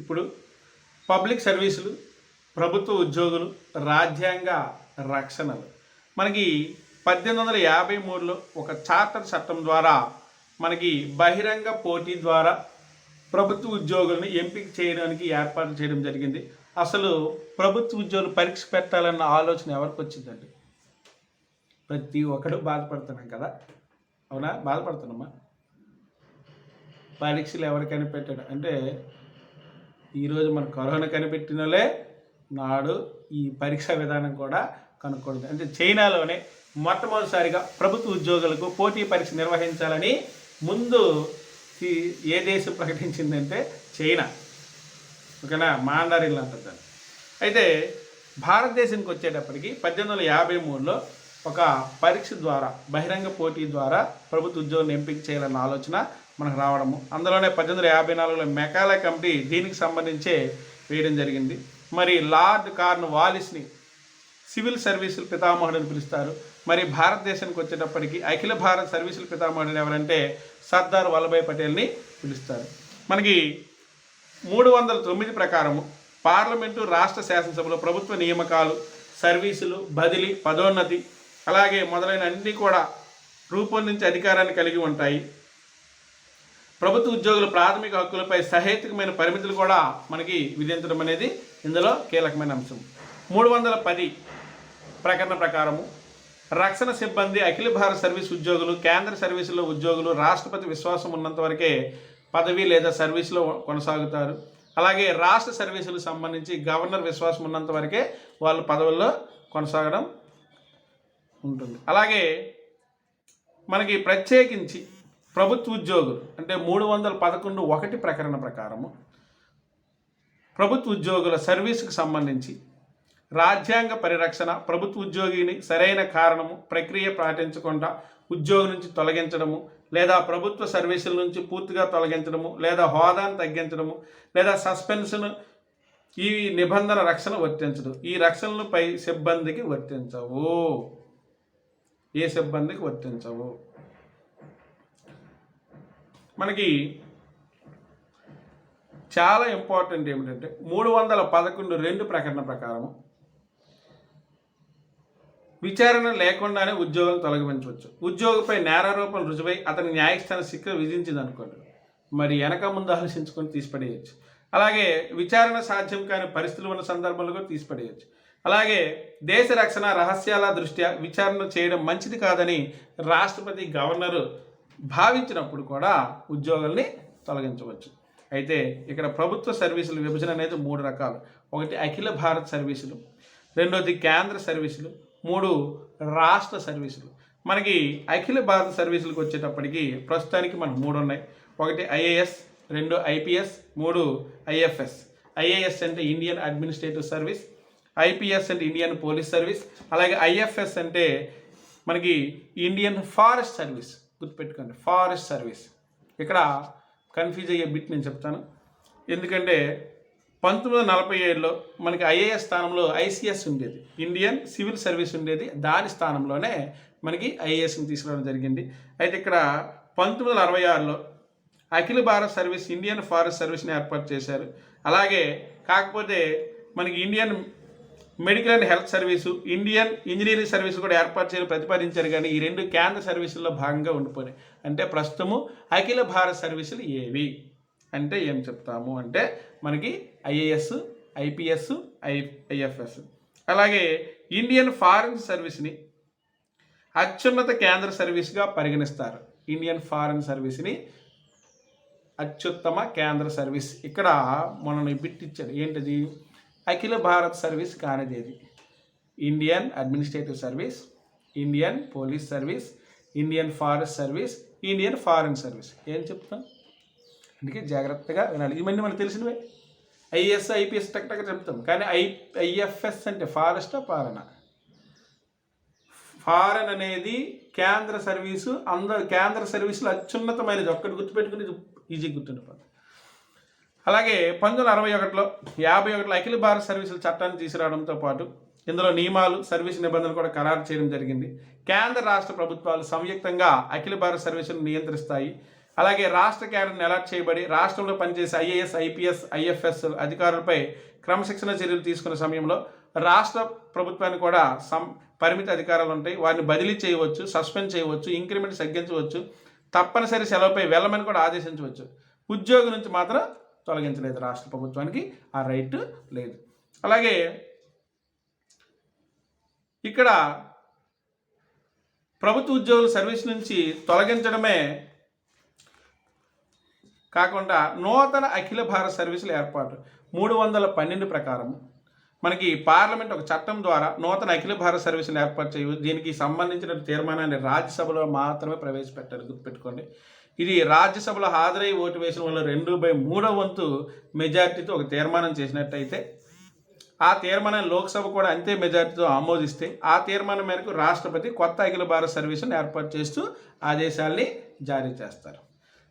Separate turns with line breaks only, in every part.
ఇప్పుడు పబ్లిక్ సర్వీసులు, ప్రభుత్వ ఉద్యోగులు, రాజ్యాంగ రక్షణలు మనకి 1853లో ఒక చార్టర్ చట్టం ద్వారా మనకి బహిరంగ పోటీ ద్వారా ప్రభుత్వ ఉద్యోగులను ఎంపిక చేయడానికి ఏర్పాటు చేయడం జరిగింది. అసలు ప్రభుత్వ ఉద్యోగులు పరీక్ష పెట్టాలన్న ఆలోచన ఎవరికి వచ్చిందండి? ప్రతి ఒక్కరు బాధపడుతున్నాం కదా, అవునా? బాధపడుతున్నామా? పరీక్షలు ఎవరు కనిపెట్టాడు అంటే ఈరోజు మన కరోనా కనిపెట్టినోళ్ళే నాడు ఈ పరీక్షా విధానం కూడా కనుక్కోండి. అంటే చైనాలోనే మొట్టమొదటిసారిగా ప్రభుత్వ ఉద్యోగులకు పోటీ పరీక్ష నిర్వహించాలని ముందు ఏ దేశం ప్రకటించిందంటే చైనా. ఓకేనా? మాండరిన్లు అంటారు దాన్ని. అయితే భారతదేశానికి వచ్చేటప్పటికి 1853లో ఒక పరీక్ష ద్వారా బహిరంగ పోటీ ద్వారా ప్రభుత్వ ఉద్యోగులను ఎంపిక చేయాలన్న ఆలోచన మనకు రావడము, అందులోనే 1854లో మెకాలే కమిటీ దీనికి సంబంధించే వేయడం జరిగింది. మరి లార్డ్ కార్న్ వాలిస్ని సివిల్ సర్వీసుల పితామహుడని పిలుస్తారు. మరి భారతదేశానికి వచ్చేటప్పటికి అఖిల భారత సర్వీసుల పితామహుడు ఎవరంటే సర్దార్ వల్లభాయ్ పటేల్ని పిలుస్తారు. మనకి 309 ప్రకారము పార్లమెంటు, రాష్ట్ర శాసనసభలో ప్రభుత్వ నియామకాలు, సర్వీసులు, బదిలీ, పదోన్నతి అలాగే మొదలైన అన్నీ కూడా రూపొందించే అధికారాన్ని కలిగి ఉంటాయి. ప్రభుత్వ ఉద్యోగుల ప్రాథమిక హక్కులపై సహేతుకమైన పరిమితులు కూడా మనకి విధించడం అనేది ఇందులో కీలకమైన అంశం. 310 ప్రకటన ప్రకారము రక్షణ సిబ్బంది, అఖిల భారత సర్వీస్ ఉద్యోగులు, కేంద్ర సర్వీసులో ఉద్యోగులు రాష్ట్రపతి విశ్వాసం ఉన్నంత వరకే పదవి లేదా సర్వీసులో కొనసాగుతారు. అలాగే రాష్ట్ర సర్వీసులకు సంబంధించి గవర్నర్ విశ్వాసం ఉన్నంత వరకే వాళ్ళు పదవుల్లో కొనసాగడం ఉంటుంది. అలాగే మనకి ప్రత్యేకించి ప్రభుత్వ ఉద్యోగులు అంటే 311(1) ప్రకటన ప్రకారము ప్రభుత్వ ఉద్యోగుల సర్వీసుకు సంబంధించి రాజ్యాంగ పరిరక్షణ, ప్రభుత్వ ఉద్యోగిని సరైన కారణము, ప్రక్రియ పాటించకుండా ఉద్యోగం నుంచి తొలగించడము లేదా ప్రభుత్వ సర్వీసుల నుంచి పూర్తిగా తొలగించడము లేదా హోదాను తగ్గించడము లేదా సస్పెన్షన్, ఈ నిబంధన రక్షణ వర్తించదు. ఈ రక్షణలపై సిబ్బందికి వర్తించవు. ఏ సిబ్బందికి వర్తించవు. మనకి చాలా ఇంపార్టెంట్ ఏమిటంటే 311(2) ప్రకటన ప్రకారము విచారణ లేకుండానే ఉద్యోగం తొలగించవచ్చు. ఉద్యోగిపై నేరారోపణలు రుజువై అతని న్యాయస్థాన శిక్ష విధించింది అనుకోండి, మరి వెనక ముందు ఆలోచించుకొని తీసిపడేయచ్చు. అలాగే విచారణ సాధ్యం కాని పరిస్థితులు ఉన్న సందర్భంలో కూడా తీసిపడేయచ్చు. అలాగే దేశ రక్షణ రహస్యాల దృష్ట్యా విచారణ చేయడం మంచిది కాదని రాష్ట్రపతి, గవర్నరు భావించినప్పుడు కూడా ఉద్యోగుల్ని తొలగించవచ్చు. అయితే ఇక్కడ ప్రభుత్వ సర్వీసుల విభజన అనేది 3 రకాలు. ఒకటి అఖిల భారత సర్వీసులు, రెండోది కేంద్ర సర్వీసులు, 3 రాష్ట్ర సర్వీసులు. మనకి అఖిల భారత సర్వీసులకు వచ్చేటప్పటికి ప్రస్తుతానికి మనకు 3 ఉన్నాయి. ఒకటి ఐఏఎస్, 2 ఐపీఎస్, 3 ఐఎఫ్ఎస్. ఐఏఎస్ అంటే ఇండియన్ అడ్మినిస్ట్రేటివ్ సర్వీస్, ఐపీఎస్ అంటే ఇండియన్ పోలీస్ సర్వీస్, అలాగే ఐఎఫ్ఎస్ అంటే మనకి ఇండియన్ ఫారెస్ట్ సర్వీస్. గుర్తుపెట్టుకోండి, ఫారెస్ట్ సర్వీస్. ఇక్కడ కన్ఫ్యూజ్ అయ్యే బిట్ నేను చెప్తాను, ఎందుకంటే 1947లో మనకి ఐఏఎస్ స్థానంలో ఐసిఎస్ ఉండేది, ఇండియన్ సివిల్ సర్వీస్ ఉండేది. దాని స్థానంలోనే మనకి ఐఏఎస్ని తీసుకురావడం జరిగింది. అయితే ఇక్కడ 1966లో అఖిల భారత సర్వీస్, ఇండియన్ ఫారెస్ట్ సర్వీస్ని ఏర్పాటు చేశారు. అలాగే కాకపోతే మనకి Indian medical and health service, Indian engineering service కూడా ఏర్పాటు చేయని ప్రతిపాదించారు. కానీ ఈ 2 కేంద్ర సర్వీసుల్లో భాగంగా ఉండిపోయినాయి. అంటే ప్రస్తుతము అఖిల భారత సర్వీసులు ఏవి అంటే ఏం చెప్తాము అంటే మనకి ఐఏఎస్, ఐపీఎస్, ఐఎఫ్ఎస్. అలాగే ఇండియన్ ఫారెన్ సర్వీస్ని అత్యున్నత కేంద్ర సర్వీస్గా పరిగణిస్తారు. ఇండియన్ ఫారెన్ సర్వీస్ని అత్యుత్తమ కేంద్ర సర్వీస్. ఇక్కడ మనం బిట్టిచ్చాడు ఏంటిది? అఖిల భారత్ సర్వీస్ కానిది ఏది? Indian administrative service, Indian police service, Indian forest service, Indian foreign service. ఏం చెప్తాం? అందుకే జాగ్రత్తగా వినాలి. ఇవన్నీ మనకు తెలిసినవే. ఐఏఎస్, ఐపీఎస్ టక్ చెప్తాం, కానీ ఐఎఫ్ఎస్ అంటే ఫారెస్టా పాలన? ఫారెన్ అనేది కేంద్ర సర్వీసు. కేంద్ర సర్వీసులు అత్యున్నతమైనది. ఒక్కటి గుర్తుపెట్టుకుని ఈజీ గుర్తుండిపోతుంది. అలాగే 1961లో 51లో అఖిల భారత సర్వీసుల చట్టాన్ని తీసుకురావడంతో పాటు ఇందులో నియమాలు, సర్వీస్ నిబంధనలు కూడా ఖరారు చేయడం జరిగింది. కేంద్ర రాష్ట్ర ప్రభుత్వాలు సంయుక్తంగా అఖిల భారత సర్వీసులను నియంత్రిస్తాయి. అలాగే రాష్ట్ర క్యాడర్ని అలాట్ చేయబడి రాష్ట్రంలో పనిచేసే ఐఏఎస్, ఐపీఎస్, ఐఎఫ్ఎస్ అధికారులపై క్రమశిక్షణ చర్యలు తీసుకునే సమయంలో రాష్ట్ర ప్రభుత్వానికి కూడా పరిమిత అధికారాలు ఉంటాయి. వారిని బదిలీ చేయవచ్చు, సస్పెండ్ చేయవచ్చు, ఇంక్రిమెంట్ తగ్గించవచ్చు, తప్పనిసరి సెలవుపై వెళ్ళమని కూడా ఆదేశించవచ్చు. ఉద్యోగి నుంచి మాత్రం తొలగించలేదు. రాష్ట్ర ప్రభుత్వానికి ఆ రైట్ లేదు. అలాగే ఇక్కడ ప్రభుత్వ ఉద్యోగుల సర్వీస్ నుంచి తొలగించడమే కాకుండా నూతన అఖిల భారత సర్వీసుల ఏర్పాటు 312 ప్రకారం మనకి పార్లమెంట్ ఒక చట్టం ద్వారా నూతన అఖిల భారత సర్వీసులు ఏర్పాటు చేయవచ్చు. దీనికి సంబంధించిన తీర్మానాన్ని రాజ్యసభలో మాత్రమే ప్రవేశపెట్టారు, గుర్తుపెట్టుకోండి. ఇది రాజ్యసభలో హాజరై ఓటు వేసిన వాళ్ళు 2/3 వంతు మెజార్టీతో ఒక తీర్మానం చేసినట్టయితే ఆ తీర్మానాన్ని లోక్సభ కూడా అంతే మెజార్టీతో ఆమోదిస్తే ఆ తీర్మానం మేరకు రాష్ట్రపతి కొత్త అఖిల భారత సర్వీసును ఏర్పాటు చేస్తూ ఆదేశాల్ని జారీ చేస్తారు.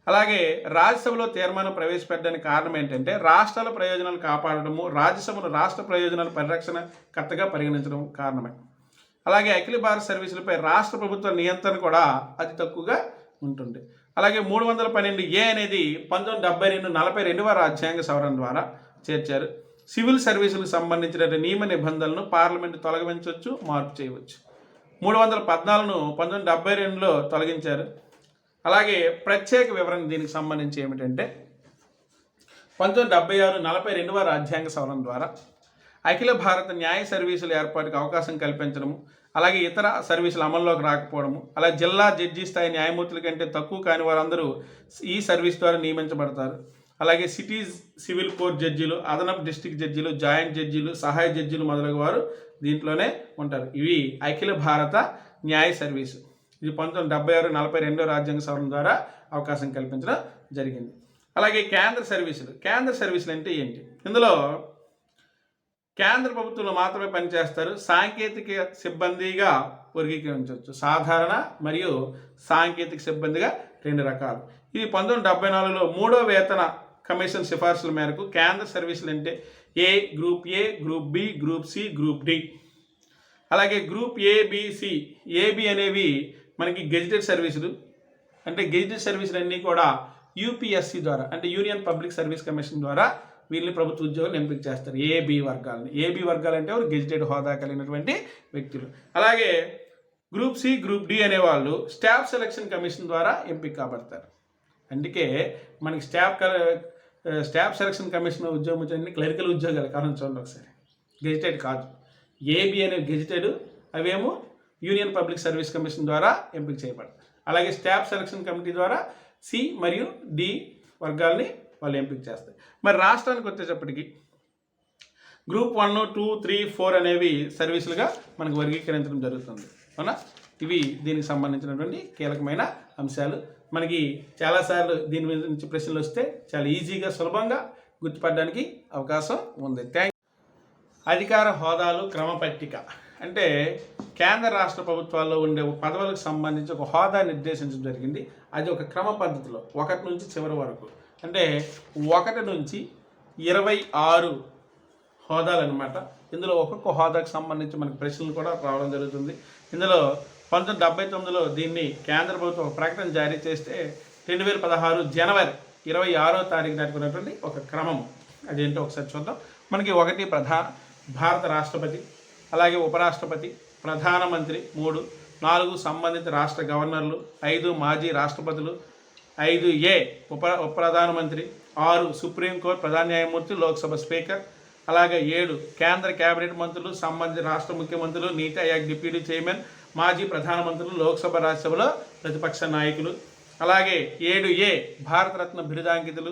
అలాగే రాజ్యసభలో తీర్మానం ప్రవేశపెట్టడానికి కారణం ఏంటంటే రాష్ట్రాల ప్రయోజనాలు కాపాడడము, రాజ్యసభను రాష్ట్ర ప్రయోజనాల పరిరక్షణకర్తగా పరిగణించడం కారణమే. అలాగే అఖిల భారత సర్వీసులపై రాష్ట్ర ప్రభుత్వ నియంత్రణ కూడా అతి తక్కువగా ఉంటుంది. అలాగే 312A అనేది 1972 42వ రాజ్యాంగ సవరణ ద్వారా చేర్చారు. సివిల్ సర్వీసులకు సంబంధించిన నియమ నిబంధనలను పార్లమెంటు తొలగించవచ్చు, మార్పు చేయవచ్చు. 314ను 1972లో తొలగించారు. అలాగే ప్రత్యేక వివరణ దీనికి సంబంధించి ఏమిటంటే 1976 42వ రాజ్యాంగ సవరణ ద్వారా అఖిల భారత న్యాయ సర్వీసుల ఏర్పాటుకు అవకాశం కల్పించడము, అలాగే ఇతర సర్వీసులు అమల్లోకి రాకపోవడము, అలాగే జిల్లా జడ్జి స్థాయి న్యాయమూర్తుల కంటే తక్కువ కాని వారందరూ ఈ సర్వీస్ ద్వారా నియమించబడతారు. అలాగే సివిల్ కోర్టు జడ్జీలు, అదనపు డిస్ట్రిక్ట్ జడ్జీలు, జాయింట్ జడ్జీలు, సహాయ జడ్జీలు మొదలగు వారు దీంట్లోనే ఉంటారు. ఇవి అఖిల భారత న్యాయ సర్వీసు. ఇది 1976 42వ రాజ్యాంగ సవరణ ద్వారా అవకాశం కల్పించడం జరిగింది. అలాగే కేంద్ర సర్వీసులు అంటే ఏంటి? ఇందులో కేంద్ర ప్రభుత్వంలో మాత్రమే పనిచేస్తారు. సాంకేతిక సిబ్బందిగా వర్గీకరించవచ్చు. సాధారణ మరియు సాంకేతిక సిబ్బందిగా 2 రకాలు. ఇది 1974లో 3వ వేతన కమిషన్ సిఫార్సుల మేరకు కేంద్ర సర్వీసులు అంటే group A, group B, group C, group D. అలాగే గ్రూప్ ఏబిసి, ఏబి అనేవి మనకి గెజిటెడ్ సర్వీసులు. అంటే గెజిటెడ్ సర్వీసులు అన్నీ కూడా యూపీఎస్సి ద్వారా, అంటే యూనియన్ పబ్లిక్ సర్వీస్ కమిషన్ ద్వారా వీళ్ళని ప్రభుత్వ ఉద్యోగులు ఎంపిక చేస్తారు. ఏబి వర్గాలు అంటే వారు గెజిటెడ్ హోదా కలిగినటువంటి వ్యక్తులు. అలాగే గ్రూప్ సి, గ్రూప్ డి అనేవాళ్ళు స్టాఫ్ సెలక్షన్ కమిషన్ ద్వారా ఎంపిక కాబడతారు. అందుకే మనకి స్టాఫ్ సెలక్షన్ కమిషన్ ఉద్యోగం వచ్చి క్లరికల్ ఉద్యోగాలు కారణం చూడండి ఒకసారి, గెజిటెడ్ కాదు. ఏబి అనే గెజిటెడ్, అవేమో యూనియన్ పబ్లిక్ సర్వీస్ కమిషన్ ద్వారా ఎంపిక చేయబడతారు. అలాగే స్టాఫ్ సెలక్షన్ కమిటీ ద్వారా సి మరియు డి వర్గాల్ని వాళ్ళు ఎంపిక చేస్తారు. మరి రాష్ట్రానికి వచ్చేటప్పటికి గ్రూప్ 1, 2, 3, 4 అనేవి సర్వీసులుగా మనకు వర్గీకరించడం జరుగుతుంది. అవునా? ఇవి దీనికి సంబంధించినటువంటి కీలకమైన అంశాలు. మనకి చాలాసార్లు దీని మీద నుంచి ప్రశ్నలు వస్తే చాలా ఈజీగా సులభంగా గుర్తుపడడానికి అవకాశం ఉంది. అధికార హోదాలు క్రమపట్టిక అంటే కేంద్ర రాష్ట్ర ప్రభుత్వాల్లో ఉండే పదవులకు సంబంధించి ఒక హోదా నిర్దేశించడం జరిగింది. అది ఒక క్రమ పద్ధతిలో 1 నుంచి చివరి వరకు, అంటే 1 నుంచి 26 హోదాలు అనమాట. ఇందులో ఒక్కొక్క హోదాకు సంబంధించి మనకు ప్రశ్నలు కూడా రావడం జరుగుతుంది. ఇందులో 1979లో దీన్ని కేంద్ర ప్రభుత్వం ఒక ప్రకటన జారీ చేస్తే 2016 జనవరి 26వ తారీఖు నాటికున్నటువంటి ఒక క్రమం. అదేంటో ఒకసారి చూద్దాం. మనకి 1 భారత రాష్ట్రపతి, అలాగే ఉపరాష్ట్రపతి, ప్రధానమంత్రి 3, 4 సంబంధిత రాష్ట్ర గవర్నర్లు, 5 మాజీ రాష్ట్రపతులు, 5A ఉప ప్రధానమంత్రి, 6 సుప్రీంకోర్టు ప్రధాన న్యాయమూర్తి, లోక్సభ స్పీకర్, అలాగే 7 కేంద్ర కేబినెట్ మంత్రులు, సంబంధిత రాష్ట్ర ముఖ్యమంత్రులు, నీతి ఆయోగ్ డిప్యూటీ చైర్మన్, మాజీ ప్రధానమంత్రులు, లోక్సభ రాజ్యసభలో ప్రతిపక్ష నాయకులు, అలాగే 7A భారతరత్న బిరుదాంకితులు,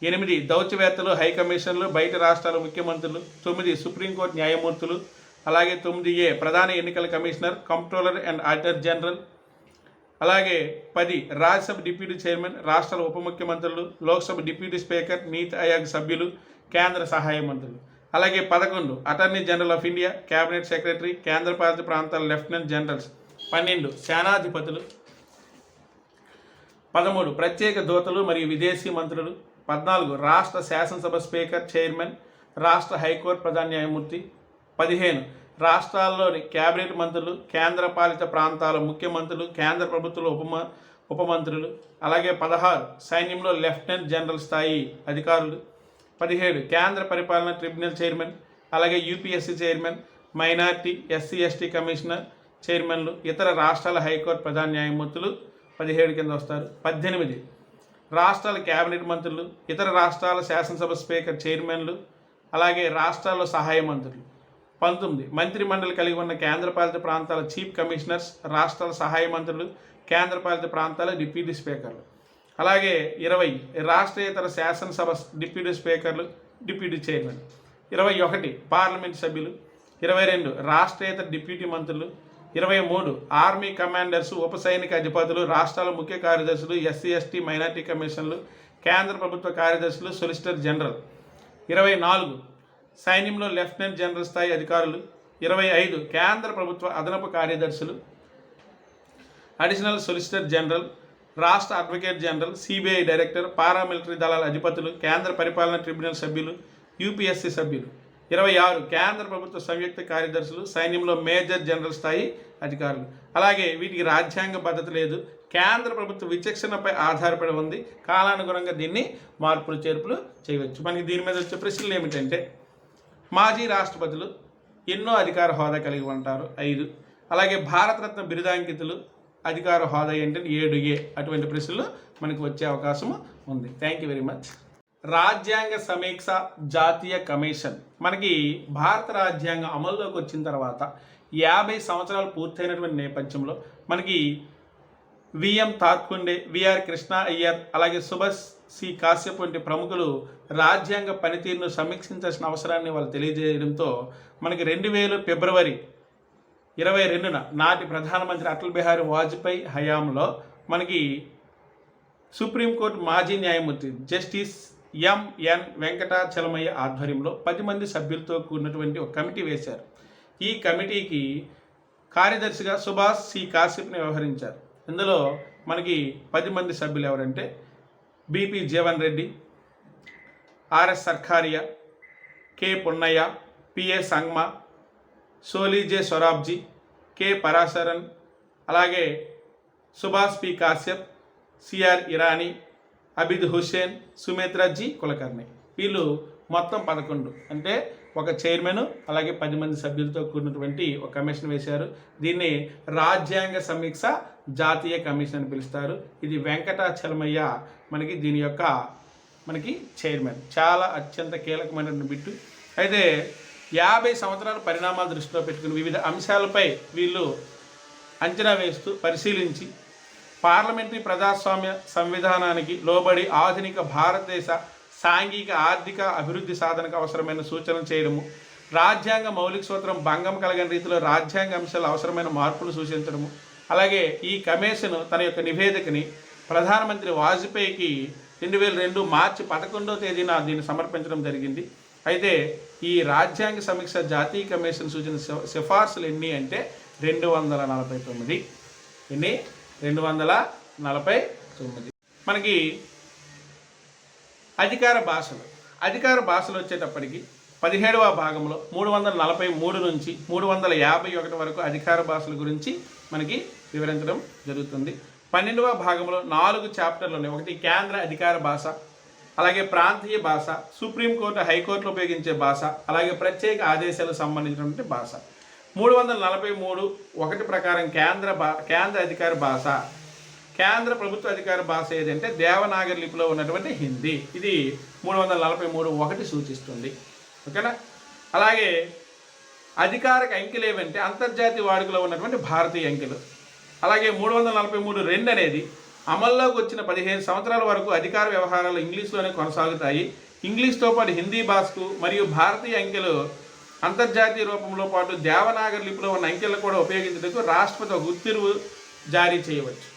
8 దౌత్యవేత్తలు, హైకమిషన్లు, బయట రాష్ట్రాల ముఖ్యమంత్రులు, 9 సుప్రీంకోర్టు న్యాయమూర్తులు, అలాగే 9A ప్రధాన ఎన్నికల commissioner, comptroller and auditor general, అలాగే 10 రాజ్యసభ డిప్యూటీ చైర్మన్, రాష్ట్రాల ఉప ముఖ్యమంత్రులు, లోక్సభ డిప్యూటీ స్పీకర్, నీతి ఆయోగ్ సభ్యులు, కేంద్ర సహాయ మంత్రులు, అలాగే 11 attorney general of India, cabinet secretary, కేంద్రపాలిత ప్రాంతాల లెఫ్టినెంట్ జనరల్స్, 12 సేనాధిపతులు, 13 ప్రత్యేక దూతలు మరియు విదేశీ మంత్రులు, 14 రాష్ట్ర శాసనసభ స్పీకర్, చైర్మన్, రాష్ట్ర హైకోర్టు ప్రధాన న్యాయమూర్తి, 15 రాష్ట్రాల్లోని కేబినెట్ మంత్రులు, కేంద్రపాలిత ప్రాంతాల ముఖ్యమంత్రులు, కేంద్ర ప్రభుత్వంలో ఉపమంత్రులు. అలాగే 16 సైన్యంలో లెఫ్టినెంట్ జనరల్ స్థాయి అధికారులు. 17 కేంద్ర పరిపాలన ట్రిబ్యునల్ చైర్మన్, అలాగే UPSC chairman, minority SC ST commissioner చైర్మన్లు, ఇతర రాష్ట్రాల హైకోర్టు ప్రధాన న్యాయమూర్తులు 17 కింద వస్తారు. 18 రాష్ట్రాల కేబినెట్ మంత్రులు, ఇతర రాష్ట్రాల శాసనసభ స్పీకర్ చైర్మన్లు, అలాగే రాష్ట్రాల్లో సహాయ మంత్రులు. 19 మంత్రిమండలి కలిగి ఉన్న కేంద్రపాలిత ప్రాంతాల చీఫ్ కమిషనర్స్, రాష్ట్రాల సహాయ మంత్రులు, కేంద్రపాలిత ప్రాంతాల డిప్యూటీ స్పీకర్లు. అలాగే 20 రాష్ట్రేతర శాసనసభ డిప్యూటీ స్పీకర్లు, డిప్యూటీ చైర్మన్. 21 పార్లమెంట్ సభ్యులు. 22 రాష్ట్రేతర డిప్యూటీ మంత్రులు. 23 ఆర్మీ కమాండర్స్, ఉప సైనిక అధిపతులు, రాష్ట్రాల ముఖ్య కార్యదర్శులు, ఎస్సీ ఎస్టీ మైనార్టీ కమిషన్లు, కేంద్ర ప్రభుత్వ కార్యదర్శులు, సొలిసిటర్ జనరల్. 24 సైన్యంలో లెఫ్టినెంట్ జనరల్ స్థాయి అధికారులు. 25 కేంద్ర ప్రభుత్వ అదనపు కార్యదర్శులు, అడిషనల్ సొలిసిటర్ జనరల్, రాష్ట్ర advocate general, CBI director, paramilitary దళాల అధిపతులు, కేంద్ర పరిపాలన ట్రిబ్యునల్ సభ్యులు, యూపీఎస్సీ సభ్యులు. 26 కేంద్ర ప్రభుత్వ సంయుక్త కార్యదర్శులు, సైన్యంలో మేజర్ జనరల్ స్థాయి అధికారులు. అలాగే వీటికి రాజ్యాంగ పద్ధతి లేదు, కేంద్ర ప్రభుత్వ విచక్షణపై ఆధారపడి ఉంది. కాలానుగుణంగా దీన్ని మార్పులు చేర్పులు చేయవచ్చు. మనకి దీని మీద వచ్చే ప్రశ్నలు ఏమిటంటే, మాజీ రాష్ట్రపతులు ఎన్నో అధికార హోదా కలిగి ఉంటారు? 5. అలాగే భారతరత్న బిరుదాంకితులు అధికార హోదా ఏంటంటే 7A. అటువంటి ప్రశ్నలు మనకు వచ్చే అవకాశం ఉంది. Thank you very much. రాజ్యాంగ సమీక్ష జాతీయ కమిషన్ మనకి భారత రాజ్యాంగం అమల్లోకి వచ్చిన తర్వాత 50 సంవత్సరాలు పూర్తయినటువంటి నేపథ్యంలో మనకి విఎం తార్కుండే, విఆర్ కృష్ణ అయ్యర్, అలాగే సుభాష్ సి కాశ్యప్ వంటి ప్రముఖులు రాజ్యాంగ పనితీరును సమీక్షించాల్సిన అవసరాన్ని వాళ్ళు తెలియజేయడంతో మనకి 2000 ఫిబ్రవరి 22న నాటి ప్రధానమంత్రి అటల్ బిహారీ వాజ్పేయి హయాంలో మనకి సుప్రీంకోర్టు మాజీ న్యాయమూర్తి జస్టిస్ ఎంఎన్ వెంకటాచలమయ్య ఆధ్వర్యంలో 10 మంది సభ్యులతో కూడినటువంటి ఒక కమిటీ వేశారు. ఈ కమిటీకి కార్యదర్శిగా సుభాష్ సి కాశ్యప్ని వ్యవహరించారు. ఇందులో మనకి 10 మంది సభ్యులు ఎవరంటే B P Jeevan Reddy, R S Sarkaria, K Punnaiah, P A Sangma, Soli J Sorabjee, K Parasaran, అలాగే Subhash P Kashyap, C R Irani, Abid Hussain, Sumitra G Kulkarni. వీళ్ళు మొత్తం 11 అంటే ఒక చైర్మన్ అలాగే 10 మంది సభ్యులతో కూడినటువంటి ఒక కమిషన్ వేశారు. దీన్ని రాజ్యాంగ సమీక్ష జాతీయ కమిషన్ అని పిలుస్తారు. ఇది వెంకటాచలమయ్య దీని యొక్క చైర్మన్. చాలా అత్యంత కీలకమైనటువంటి బిట్టు. అయితే 50 సంవత్సరాల పరిణామాలు దృష్టిలో పెట్టుకుని వివిధ అంశాలపై వీళ్ళు అంచనా వేస్తూ పరిశీలించి పార్లమెంటరీ ప్రజాస్వామ్య సంవిధానానికి లోబడి ఆధునిక భారతదేశ సాంఘిక ఆర్థిక అభివృద్ధి సాధనకు అవసరమైన సూచనలు చేయడము, రాజ్యాంగ మౌలిక సూత్రం భంగం కలగని రీతిలో రాజ్యాంగ అంశాలు అవసరమైన మార్పులు సూచించడము. అలాగే ఈ కమిషన్ తన యొక్క నివేదికని ప్రధానమంత్రి వాజ్పేయికి 2002 మార్చి 11వ తేదీన దీన్ని సమర్పించడం జరిగింది. అయితే ఈ రాజ్యాంగ సమీక్ష జాతీయ కమిషన్ సూచన సిఫార్సులు ఎన్ని అంటే 249. ఎన్ని? 249. మనకి అధికార భాషలు వచ్చేటప్పటికి 17వ భాగంలో 343 నుంచి 351 వరకు అధికార భాషల గురించి మనకి వివరించడం జరుగుతుంది. 12వ భాగంలో 4 చాప్టర్లు ఉన్నాయి. ఒకటి కేంద్ర అధికార భాష, అలాగే ప్రాంతీయ భాష, సుప్రీంకోర్టు హైకోర్టులో ఉపయోగించే భాష, అలాగే ప్రత్యేక ఆదేశాలకు సంబంధించినటువంటి భాష. 343(1) ప్రకారం కేంద్ర అధికార భాష, కేంద్ర ప్రభుత్వ అధికార భాష ఏదంటే దేవనాగరి లిపిలో ఉన్నటువంటి హిందీ. ఇది 343(1) సూచిస్తుంది. ఓకేనా? అలాగే అధికారిక అంకెలు ఏవంటే అంతర్జాతీయ వాడుకలో ఉన్నటువంటి భారతీయ అంకెలు. అలాగే 343(2) అనేది అమల్లోకి వచ్చిన 15 సంవత్సరాల వరకు అధికార వ్యవహారాలు ఇంగ్లీష్లోనే కొనసాగుతాయి. ఇంగ్లీష్తో పాటు హిందీ భాషకు మరియు భారతీయ అంకెలు అంతర్జాతీయ రూపంలో పాటు దేవనాగరి లిపిలో ఉన్న అంకెలను కూడా ఉపయోగించడానికి రాష్ట్రపతి ఒక ఉత్తర్వు జారీ చేయవచ్చు.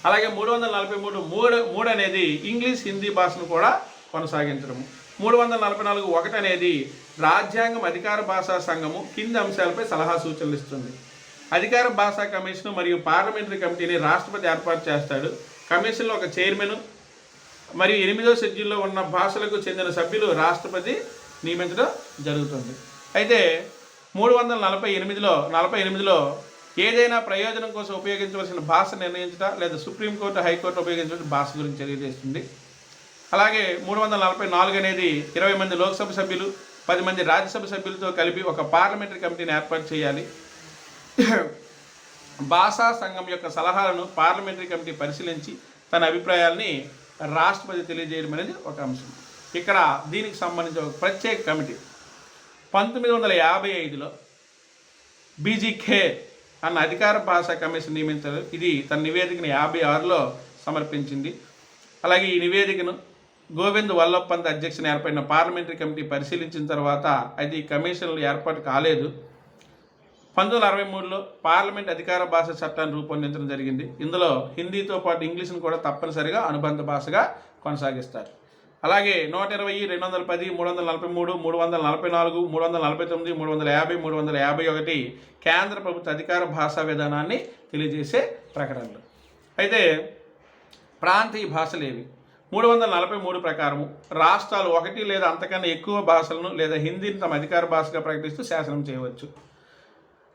అలాగే 343(3) అనేది ఇంగ్లీష్ హిందీ భాషను కూడా కొనసాగించడము. 344(1) అనేది రాజ్యాంగం అధికార భాషా సంఘము కింది అంశాలపై సలహా సూచనలు ఇస్తుంది. అధికార భాషా కమిషన్ మరియు పార్లమెంటరీ కమిటీని రాష్ట్రపతి ఏర్పాటు చేస్తాడు. కమిషన్లో ఒక చైర్మన్ మరియు 8వ షెడ్యూల్లో ఉన్న భాషలకు చెందిన సభ్యులు రాష్ట్రపతి నియమించడం జరుగుతుంది. అయితే 348లో ఏదైనా ప్రయోజనం కోసం ఉపయోగించవలసిన భాష నిర్ణయించడం లేదా సుప్రీంకోర్టు హైకోర్టు ఉపయోగించవలసిన భాష గురించి తెలియజేస్తుంది. అలాగే 344 అనేది 20 మంది లోక్సభ సభ్యులు 10 మంది రాజ్యసభ సభ్యులతో కలిపి ఒక పార్లమెంటరీ కమిటీని ఏర్పాటు చేయాలి. భాషా సంఘం యొక్క సలహాలను పార్లమెంటరీ కమిటీ పరిశీలించి తన అభిప్రాయాల్ని రాష్ట్రపతి తెలియజేయడం అనేది ఒక అంశం. ఇక్కడ దీనికి సంబంధించిన ఒక ప్రత్యేక కమిటీ 1955లో బీజీ ఖేర్ అన్న అధికార భాషా కమిషన్ నియమించారు. ఇది తన నివేదికను 56లో సమర్పించింది. అలాగే ఈ నివేదికను గోవింద్ వల్లభ్ పంత్ అధ్యక్షతన ఏర్పడిన పార్లమెంటరీ కమిటీ పరిశీలించిన తర్వాత అయితే ఈ కమిషన్లు ఏర్పాటు కాలేదు. 1963లో పార్లమెంట్ అధికార భాష చట్టాన్ని రూపొందించడం జరిగింది. ఇందులో హిందీతో పాటు ఇంగ్లీష్ను కూడా తప్పనిసరిగా అనుబంధ భాషగా కొనసాగిస్తారు. అలాగే 120, 210, 343, 344, 349, 350, 351 కేంద్ర ప్రభుత్వ అధికార భాషా విధానాన్ని తెలియజేసే ప్రకటనలు. అయితే ప్రాంతీయ భాషలేవి 343 ప్రకారము రాష్ట్రాలు 1 లేదా అంతకన్నా ఎక్కువ భాషలను లేదా హిందీని తమ అధికార భాషగా ప్రకటిస్తూ శాసనం చేయవచ్చు.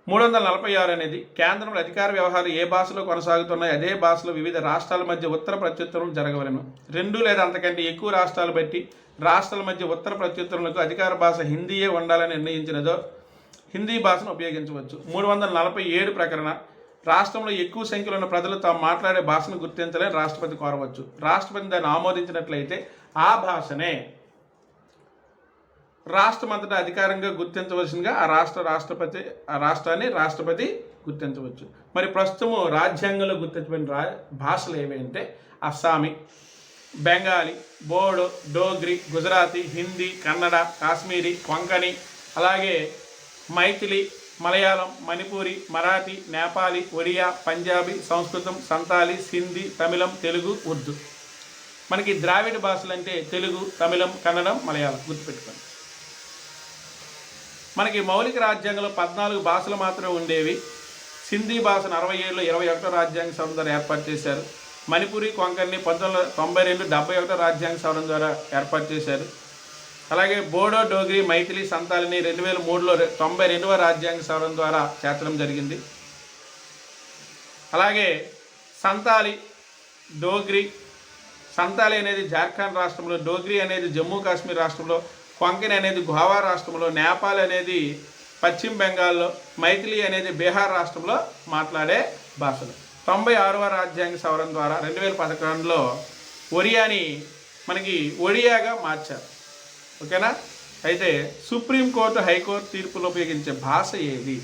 346 అనేది కేంద్రంలో అధికార వ్యవహారాలు ఏ భాషలో కొనసాగుతున్నాయో అదే భాషలో వివిధ రాష్ట్రాల మధ్య ఉత్తర ప్రత్యుత్తరం జరగవలెను. 2 లేదా అంతకంటే ఎక్కువ రాష్ట్రాలు బట్టి రాష్ట్రాల మధ్య ఉత్తర ప్రత్యుత్తరములకు అధికార భాష హిందీయే ఉండాలని నిర్ణయించినదో హిందీ భాషను ఉపయోగించవచ్చు. 347 ప్రకరణ రాష్ట్రంలో ఎక్కువ సంఖ్యలో ఉన్న ప్రజలు తాము మాట్లాడే భాషను గుర్తించాలని రాష్ట్రపతి కోరవచ్చు. రాష్ట్రపతి దాన్ని ఆమోదించినట్లయితే ఆ భాషనే రాష్ట్రమంతటా అధికారంగా గుర్తించవలసిందిగా ఆ రాష్ట్రాన్ని రాష్ట్రపతి గుర్తించవచ్చు. మరి ప్రస్తుతము రాజ్యాంగంలో గుర్తించబడిన భాషలు ఏవంటే అస్సామీ, బెంగాలీ, బోడో, డోగ్రి, గుజరాతీ, హిందీ, కన్నడ, కాశ్మీరీ, కొంకణి, అలాగే మైథిలి, మలయాళం, మణిపూరి, మరాఠీ, నేపాలీ, ఒడియా, పంజాబీ, సంస్కృతం, సంతాలి, సింధీ, తమిళం, తెలుగు, ఉర్దూ. మనకి ద్రావిడ భాషలు అంటే తెలుగు, తమిళం, కన్నడం, మలయాళం గుర్తుపెట్టుకోండి. మనకి మౌలిక రాజ్యాంగంలో 14 భాషలు మాత్రమే ఉండేవి. సింధీ భాషను 67లో 21వ రాజ్యాంగ సవరణ ద్వారా ఏర్పాటు చేశారు. మణిపూరి, కొంకణి 1992 71వ రాజ్యాంగ సవరణ ద్వారా ఏర్పాటు చేశారు. అలాగే బోడో, డోగ్రి, మైథిలి, సంతాలిని 2003లో 92వ రాజ్యాంగ సవరణ ద్వారా చేర్చడం జరిగింది. అలాగే సంతాలి, డోగ్రి, సంతాలి అనేది జార్ఖండ్ రాష్ట్రంలో, డోగ్రి అనేది జమ్మూ కాశ్మీర్ రాష్ట్రంలో, కొంకణి అనేది గోవా రాష్ట్రంలో, నేపాల్ అనేది పశ్చిమ బెంగాల్లో, మైథిలి అనేది బీహార్ రాష్ట్రంలో మాట్లాడే భాషలు. 96వ రాజ్యాంగ సవరణ ద్వారా 2011లో ఒరియాని మనకి ఒడియాగా మార్చారు. ఓకేనా? అయితే సుప్రీంకోర్టు హైకోర్టు తీర్పులో ఉపయోగించే భాష ఏది?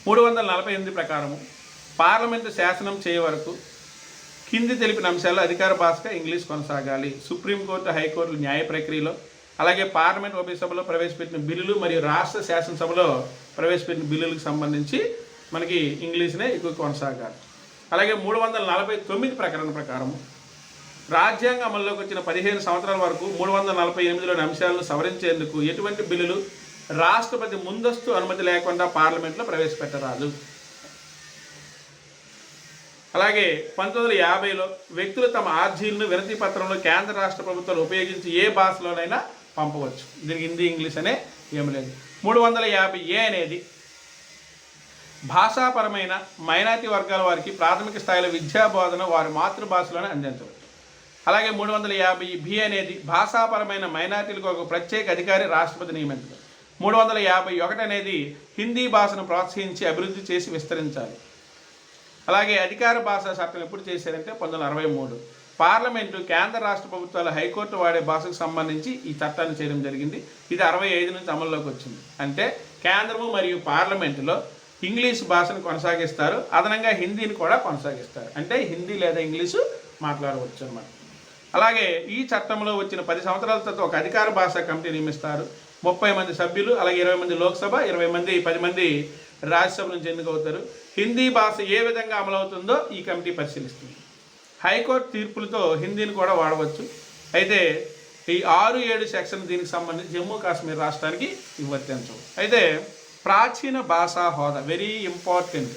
348 ప్రకారము పార్లమెంటు శాసనం చేయ వరకు కింది తెలిపిన అంశాల్లో అధికార భాషగా ఇంగ్లీష్ కొనసాగాలి. సుప్రీంకోర్టు హైకోర్టు న్యాయ ప్రక్రియలో, అలాగే పార్లమెంట్ ఉభయ సభలో ప్రవేశపెట్టిన బిల్లులు మరియు రాష్ట్ర శాసనసభలో ప్రవేశపెట్టిన బిల్లులకు సంబంధించి మనకి ఇంగ్లీష్నే ఎక్కువ కొనసాగాలి. అలాగే 349 ప్రకటన ప్రకారం రాజ్యాంగ అమల్లోకి వచ్చిన 15 సంవత్సరాల వరకు 348లోని అంశాలను సవరించేందుకు ఎటువంటి బిల్లులు రాష్ట్రపతి ముందస్తు అనుమతి లేకుండా పార్లమెంట్లో ప్రవేశపెట్టరాదు. అలాగే 1950లో వ్యక్తులు తమ ఆర్జీలను వినతి పత్రంలో కేంద్ర రాష్ట్ర ప్రభుత్వాలు ఉపయోగించి ఏ భాషలోనైనా పంపవచ్చు. దీనికి హిందీ, ఇంగ్లీష్ అనే ఏమి లేదు. 350A అనేది భాషాపరమైన మైనారిటీ వర్గాల వారికి ప్రాథమిక స్థాయిలో విద్యా బోధన వారి మాతృభాషలోనే అందించవచ్చు. అలాగే 350B అనేది భాషాపరమైన మైనారిటీలకు ఒక ప్రత్యేక అధికారి రాష్ట్రపతి నియమించడం. 351 అనేది హిందీ భాషను ప్రోత్సహించి అభివృద్ధి చేసి విస్తరించాలి. అలాగే అధికార భాషా చట్టం ఎప్పుడు చేశారంటే 1963. పార్లమెంటు కేంద్ర రాష్ట్ర ప్రభుత్వాలు హైకోర్టు వాడే భాషకు సంబంధించి ఈ చట్టాన్ని చేయడం జరిగింది. ఇది 65 నుంచి అమల్లోకి వచ్చింది. అంటే కేంద్రము మరియు పార్లమెంటులో ఇంగ్లీష్ భాషను కొనసాగిస్తారు, అదనంగా హిందీని కూడా కొనసాగిస్తారు. అంటే హిందీ లేదా ఇంగ్లీషు మాట్లాడవచ్చు అన్నమాట. అలాగే ఈ చట్టంలో వచ్చిన 10 సంవత్సరాల తర్వాత ఒక అధికార భాషా కమిటీ నియమిస్తారు. 30 మంది సభ్యులు, అలాగే 20 మంది లోక్సభ, 10 మంది రాజ్యసభ నుంచి ఎన్నికవుతారు. హిందీ భాష ఏ విధంగా అమలవుతుందో ఈ కమిటీ పరిశీలిస్తుంది. హైకోర్టు తీర్పులతో హిందీని కూడా వాడవచ్చు. అయితే ఈ 6-7 సెక్షన్ దీనికి సంబంధించి జమ్మూ కాశ్మీర్ రాష్ట్రానికి వర్తించవు. అయితే ప్రాచీన భాషా హోదా వెరీ ఇంపార్టెంట్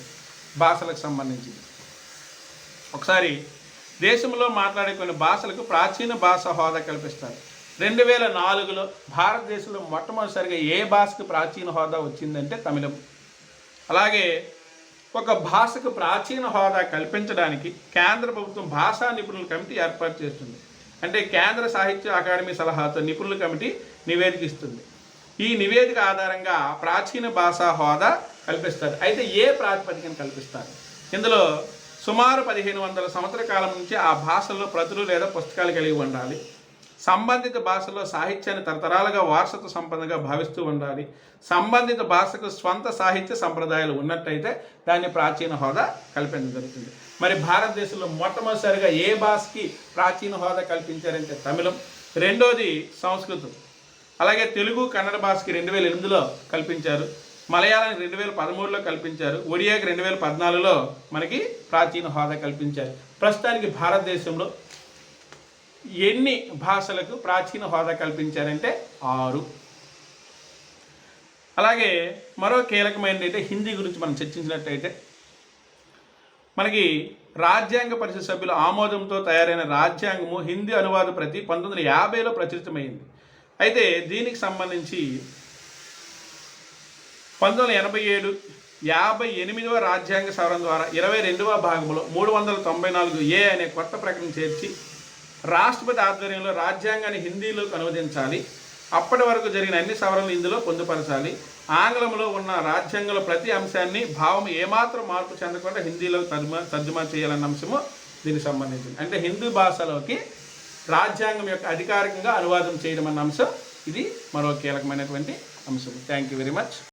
భాషలకు సంబంధించింది. ఒకసారి దేశంలో మాట్లాడే కొన్ని భాషలకు ప్రాచీన భాషా హోదా కల్పిస్తారు. 2004లో భారతదేశంలో మొట్టమొదటిసారిగా ఏ భాషకు ప్రాచీన హోదా వచ్చిందంటే తమిళం. అలాగే ఒక భాషకు ప్రాచీన హోదా కల్పించడానికి కేంద్ర ప్రభుత్వం భాషా నిపుణుల కమిటీ ఏర్పాటు చేస్తుంది. అంటే కేంద్ర సాహిత్య అకాడమీ సలహాతో నిపుణుల కమిటీ నివేదిక ఇస్తుంది. ఈ నివేదిక ఆధారంగా ప్రాచీన భాషా హోదా కల్పిస్తారు. అయితే ఏ ప్రాతిపదికన కల్పిస్తారు? ఇందులో సుమారు 1500 సంవత్సరాల కాలం నుంచి ఆ భాషల్లో ప్రతులు లేదా పుస్తకాలు కలిగి ఉండాలి. సంబంధిత భాషలో సాహిత్యాన్ని తరతరాలుగా వారసత్వ సంపదగా భావిస్తూ ఉండాలి. సంబంధిత భాషకు స్వంత సాహిత్య సంప్రదాయాలు ఉన్నట్టయితే దాన్ని ప్రాచీన హోదా కల్పించడం జరుగుతుంది. మరి భారతదేశంలో మొట్టమొదటిసారిగా ఏ భాషకి ప్రాచీన హోదా కల్పించారంటే తమిళం, రెండోది సంస్కృతం. అలాగే తెలుగు, కన్నడ భాషకి 2008లో కల్పించారు. మలయాళానికి 2013లో కల్పించారు. ఒడియాకి 2014లో మనకి ప్రాచీన హోదా కల్పించారు. ప్రస్తుతానికి భారతదేశంలో ఎన్ని భాషలకు ప్రాచీన హోదా కల్పించారంటే 6. అలాగే మరో కీలకమైనది అయితే హిందీ గురించి మనం చర్చించినట్టయితే మనకి రాజ్యాంగ పరిషత్ సభ్యుల ఆమోదంతో తయారైన రాజ్యాంగము హిందీ అనువాద ప్రతి 1950లో ప్రచురితమైంది. అయితే దీనికి సంబంధించి 1987 58వ రాజ్యాంగ సవరణ ద్వారా 22వ భాగంలో 394A అనే కొత్త ప్రకటన చేర్చి రాష్ట్రపతి ఆధ్వర్యంలో రాజ్యాంగాన్ని హిందీలోకి అనువదించాలి. అప్పటి వరకు జరిగిన అన్ని సవరణలు ఇందులో పొందుపరచాలి. ఆంగ్లంలో ఉన్న రాజ్యాంగంలో ప్రతి అంశాన్ని భావం ఏమాత్రం మార్పు చెందకుండా హిందీలోకి తర్జుమా చేయాలన్న అంశము దీనికి సంబంధించింది. అంటే హిందీ భాషలోకి రాజ్యాంగం యొక్క అధికారికంగా అనువాదం చేయడం అన్న అంశం ఇది మరో కీలకమైనటువంటి అంశం. Thank you very much.